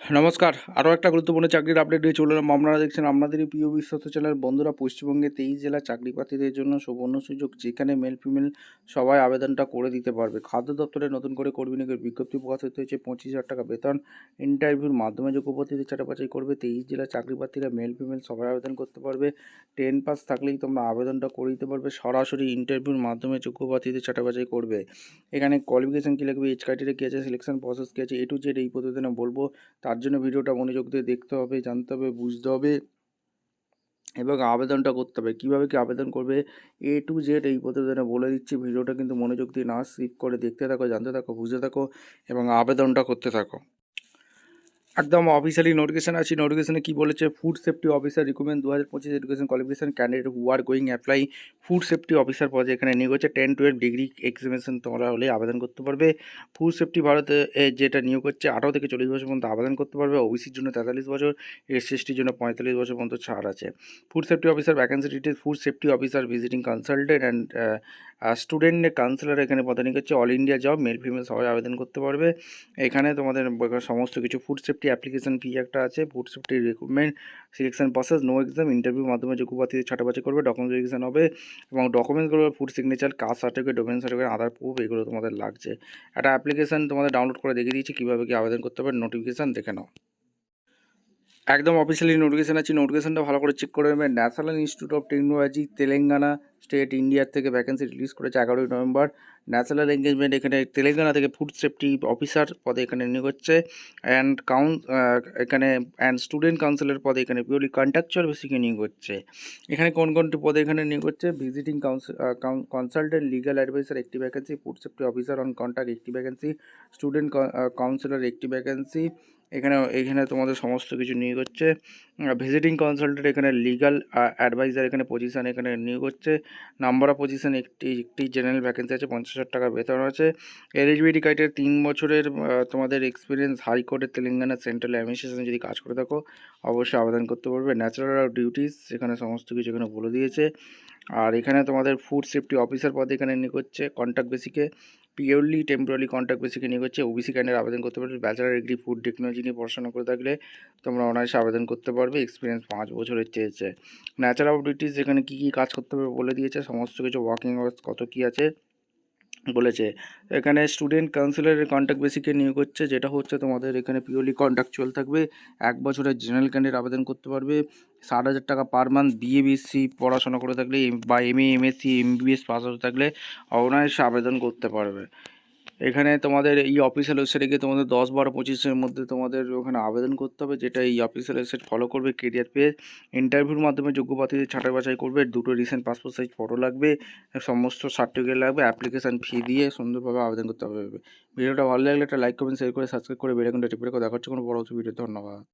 নমস্কার, আরও একটা গুরুত্বপূর্ণ চাকরির আপডেট নিয়ে চলে এলাম। আপনারা দেখছেন আপনাদেরই প্রিয় বিশ্বস্ত চ্যানেল। বন্ধুরা, পশ্চিমবঙ্গে 23 জেলার চাকরি প্রার্থীদের জন্য সুবর্ণ সুযোগ, যেখানে মেল ফিমেল সবাই আবেদনটা করে দিতে পারবে। খাদ্য দপ্তরে নতুন করে কর্মী নিয়োগের বিজ্ঞপ্তি প্রকাশিত হয়েছে। 25,000 টাকা বেতন, ইন্টারভিউর মাধ্যমে যোগ্য প্রার্থীদের ছাঁটাই করবে। 23 জেলার চাকরি প্রার্থীরা মেল ফিমেল সবাই আবেদন করতে পারবে। 10 পাস থাকলেই তোমরা আবেদনটা করে দিতে পারবে। সরাসরি ইন্টারভিউর মাধ্যমে যোগ্য প্রার্থীদের ছাঁটাই করবে। এখানে কোয়ালিফিকেশান কী লাগবে, এজ ক্রাইটেরিয়া কী আছে, সিলেকশন প্রসেস কী আছে, A to Z এই প্রতিবেদনে বলবো। তার জন্য ভিডিওটা মনোযোগ দিয়ে দেখতে হবে, জানতে হবে, বুঝতে হবে এবং আবেদনটা করতে হবে। কীভাবে কি আবেদন করবে A to Z এই প্রতিবেদনে বলে দিচ্ছি। ভিডিওটা কিন্তু মনোযোগ দিয়ে না স্কিপ করে দেখতে থাকো, জানতে থাকো, বুঝতে থাকো এবং আবেদনটা করতে থাকো। একদম অফিসিয়ালি নোটিফিকেশান আছে। নোটিফিকেশানে কী বলেছে, food safety officer recruitment 2025 education qualification candidate who are going apply food safety officer পদে এখানে নিয়োগ হচ্ছে। 10-12 ডিগ্রি এক্সামিনেশন তোমরা হলে আবেদন করতে পারবে। ফুড সেফটি ভারতে যেটা নিয়োগ হচ্ছে 18 থেকে 40 বছর পর্যন্ত আবেদন করতে পারবে। ওবিসির জন্য 43 বছর, SC/STর জন্য 45 বছর পর্যন্ত ছাড় আছে। Food safety officer vacancy details, food safety officer visiting consultant and student councillor এখানে পদে নিয়োগ হচ্ছে। All India job, male female সবাই আবেদন করতে পারবে। এখানে তোমাদের সমস্ত কিছু ফুড সেফটি অ্যাপ্লিকেশন ফি একটা আছে। Food safety recruitment, selection process, no exam, interview মাধ্যমে যোগ্য প্রার্থীদের ছাঁটাই করবে। ডকুমেন্ট ভেরিফিকেশন হবে এবং ডকুমেন্টসগুলো ফুড signature, caste certificate, domain certificate, Aadhaar proof, এগুলো তোমাদের লাগছে। একটা অ্যাপ্লিকেশন তোমাদের ডাউনলোড করে দেখিয়ে দিয়েছি কীভাবে কি আবেদন করতে হবে। নোটিফিকেশান দেখে নাও। একদম অফিসিয়ালি নোটিফিকেশান আছে। নোটিফিকেশানটা ভালো করে চেক করে নেবেন। National institute of technology Telangana state ইন্ডিয়ার থেকে ভ্যাকেন্সি রিলিজ করেছে 11ই নভেম্বর। ন্যাশনাল এঙ্গেজমেন্ট এখানে তেলেঙ্গানা থেকে ফুড সেফটি অফিসার পদে এখানে নিয়োগ হচ্ছে। অ্যান্ড স্টুডেন্ট কাউন্সিলের পদে এখানে পিওরলি কন্ট্রাকচুয়াল বেসিকে নিয়োগ হচ্ছে। এখানে কোন কোনটি পদে এখানে নিয়োগ হচ্ছে, ভিজিটিং কনসালটেন্ট, লিগাল অ্যাডভাইসার একটি vacancy, food safety officer on contract একটি ভ্যাকেন্সি, স্টুডেন্ট কাউন্সিলর একটি ভ্যাকেন্সি। এখানে তোমাদের সমস্ত কিছু নিয়োগ হচ্ছে। ভিজিটিং কনসালটেন্ট এখানে, লিগাল অ্যাডভাইজার এখানে পজিশান এখানে নিয়োগ হচ্ছে। নাম্বার অফ পজিশান একটি জেনারেল ভ্যাকেন্সি আছে। 50,000 টাকা বেতন আছে। এলিজিবিলিটি ক্রাইটেরিয়া 3 বছরের তোমাদের এক্সপিরিয়েন্স হাইকোর্টের তেলেঙ্গানা সেন্ট্রাল অ্যাডমিনিস্ট্রেশনে যদি কাজ করে থাকো অবশ্যই আবেদন করতে পারবে। ন্যাচারাল অফ ডিউটিস এখানে সমস্ত কিছু এখানে বলে দিয়েছে। আর এখানে তোমাদের ফুড সেফটি অফিসার পদে এখানে নিয়োগ হচ্ছে কন্ট্রাক্ট বেসিকে, পিওরলি টেম্পোরারি কন্ট্রাক্ট বেসিকে নিয়োগ হচ্ছে। ওবিসি ক্যান্ডিডেট আবেদন করতে পারবে। ব্যাচেলার ডিগ্রি ফুড টেকনোলজি নিয়ে পড়াশোনা করে থাকলে তোমরা অনায়াসে আবেদন করতে পারবে। এক্সপিরিয়েন্স 5 বছরের চেয়েছে। ন্যাচার অফ ডিউটিস এখানে কী কী কাজ করতে হবে বলে দিয়েছে। সমস্ত কিছু ওয়ার্কিং আওয়ার্স কত কী আছে বলেছে। এখানে স্টুডেন্ট কাউন্সিলরের কন্ট্রাক্ট বেসিকে নিয়োগ হচ্ছে, যেটা হচ্ছে তোমাদের এখানে পিওরলি কন্ট্রাকচুয়াল থাকবে। 1 বছরের জেনারেল ক্যান্ডিডেট আবেদন করতে পারবে। 60,000 টাকা পার মান্থ। BA/BSc পড়াশোনা করে থাকলে বা MA MSc MBBS পাস হতে থাকলে অনায়াসে আবেদন করতে পারবে। এখানে তোমাদের এই অফিসিয়াল ওয়েবসাইটে গিয়ে তোমাদের 10-12-25-এর মধ্যে তোমাদের ওখানে আবেদন করতে হবে, যেটা এই অফিসিয়াল ওয়েবসাইট ফলো করবে। কেরিয়ার পেজ, ইন্টারভিউর মাধ্যমে যোগ্য প্রার্থীদের ছাঁটাই করবে। 2টো রিসেন্ট পাসপোর্ট সাইজ ফটো লাগবে, সমস্ত সার্টিফিকেট লাগবে। অ্যাপ্লিকেশান ফি দিয়ে সুন্দরভাবে আবেদন করতে হবে। ভিডিওটা ভালো লাগলে একটা লাইক, কমেন্ট, শেয়ার করে সাবস্ক্রাইব করে বেল আইকনটা টিপে রেখো। দেখা হচ্ছে কোনো পরবর্তী ভিডিও। ধন্যবাদ।